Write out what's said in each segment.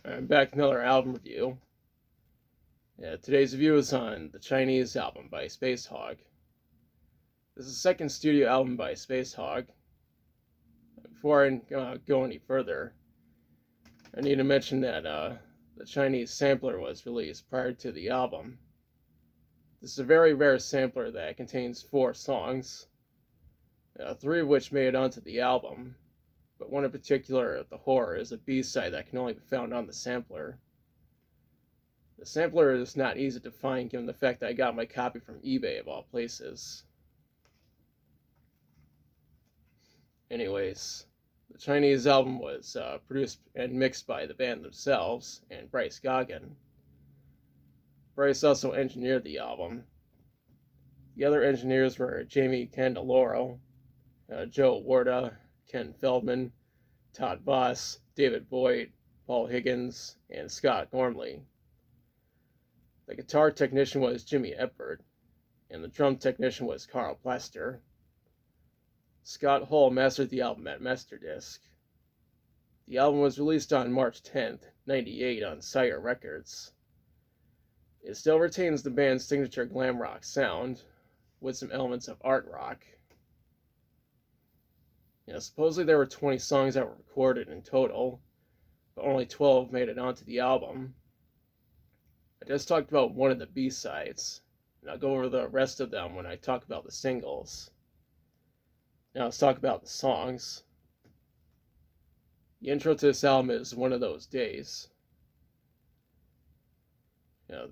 I'm back with another album review. Today's review is on the Chinese album by Spacehog. This is the second studio album by Spacehog. Before I go any further, I need to mention that the Chinese sampler was released prior to the album. This is a very rare sampler that contains 4 songs, 3 of which made it onto the album, but one in particular, The Horror, is a B-side that can only be found on the sampler. The sampler is not easy to find given the fact that I got my copy from eBay of all places. Anyways, the Chinese album was produced and mixed by the band themselves and Bryce Goggin. Bryce also engineered the album. The other engineers were Jamie Candeloro, Joe Warda, Ken Feldman, Todd Voss, David Boyd, Paul Higgins, and Scott Gormley. The guitar technician was Jimmy Epford, and the drum technician was Carl Plaster. Scott Hull mastered the album at Masterdisc. The album was released on March 10th, 1998 on Sire Records. It still retains the band's signature glam rock sound, with some elements of art rock. Supposedly there were 20 songs that were recorded in total, but only 12 made it onto the album. I just talked about one of the B-sides, and I'll go over the rest of them when I talk about the singles. Now let's talk about the songs. The intro to this album is One of Those Days. The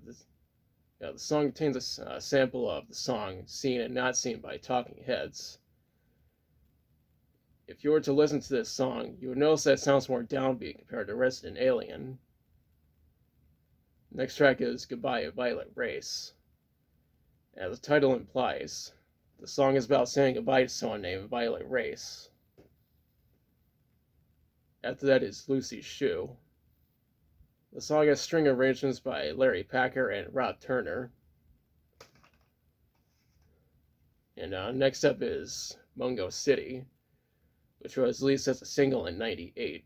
song contains a sample of the song Seen and Not Seen by Talking Heads. If you were to listen to this song, you would notice that it sounds more downbeat compared to Resident Alien. The next track is Goodbye Violet Race. As the title implies, the song is about saying goodbye to someone named Violet Race. After that is Lucy's Shoe. The song has string arrangements by Larry Packer and Rob Turner. And next up is Mungo City, which was released as a single in '98.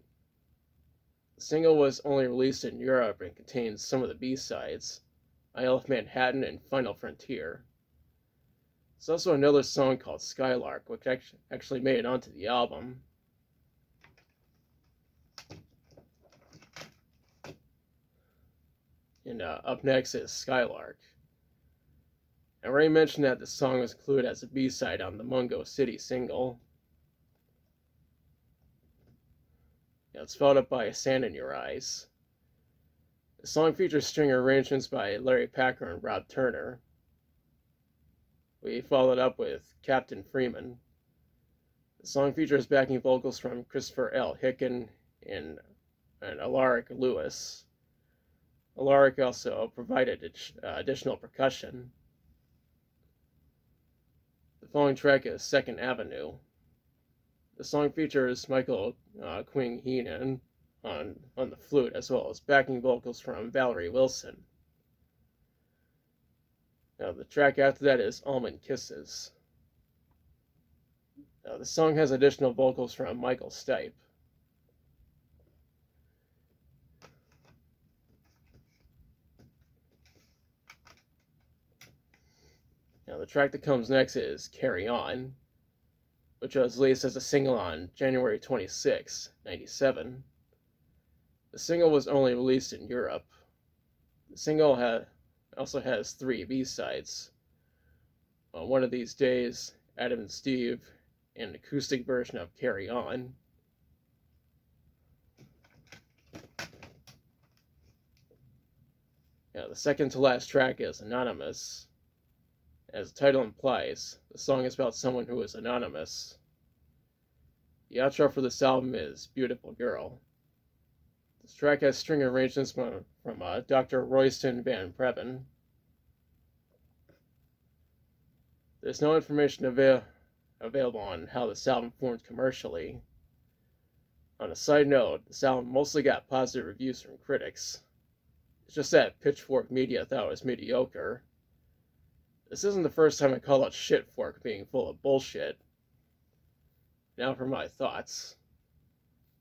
The single was only released in Europe and contains some of the B-sides, Isle of Manhattan and Final Frontier. There's also another song called Skylark, which actually made it onto the album. And up next is Skylark. I already mentioned that the song was included as a B-side on the Mungo City single. It's followed up by Sand in Your Eyes. The song features string arrangements by Larry Packer and Rob Turner. We followed up with Captain Freeman. The song features backing vocals from Christopher L. Hicken and Alaric Lewis. Alaric also provided additional percussion. The following track is Second Avenue. The song features Michael Quing Heenan on the flute, as well as backing vocals from Valerie Wilson. Now, the track after that is Almond Kisses. The song has additional vocals from Michael Stipe. Now, the track that comes next is Carry On, which was released as a single on January 26, 1997. The single was only released in Europe. The single also has 3 B-sides. One of These Days, Adam and Steve, and an acoustic version of Carry On. The second to last track is Anonymous. As the title implies, the song is about someone who is anonymous. The outro for this album is Beautiful Girl. This track has string arrangements from Dr. Royston Van Preben. There's no information available on how this album formed commercially. On a side note, this album mostly got positive reviews from critics. It's just that Pitchfork Media thought it was mediocre. This isn't the first time I call out Shitfork being full of bullshit. Now for my thoughts.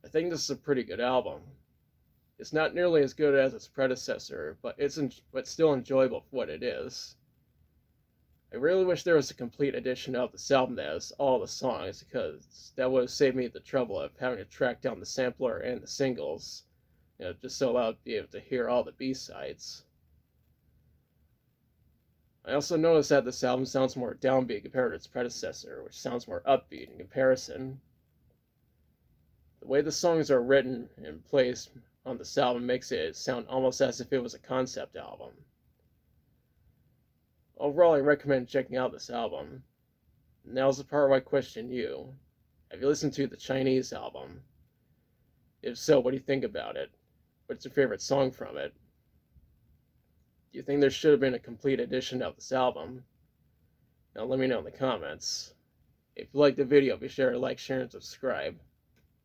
I think this is a pretty good album. It's not nearly as good as its predecessor, but but still enjoyable for what it is. I really wish there was a complete edition of this album that has all the songs, because that would have saved me the trouble of having to track down the sampler and the singles, just so I'd be able to hear all the B-sides. I also noticed that this album sounds more downbeat compared to its predecessor, which sounds more upbeat in comparison. The way the songs are written and placed on this album makes it sound almost as if it was a concept album. Overall, I recommend checking out this album. Now's the part where I question you. Have you listened to the Chinese album? If so, what do you think about it? What's your favorite song from it? Do you think there should have been a complete edition of this album? Now let me know in the comments. If you liked the video, be sure to like, share, and subscribe.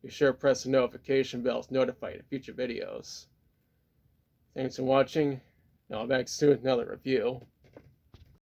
Be sure to press the notification bell to notify you of future videos. Thanks for watching. Now I'm back soon with another review.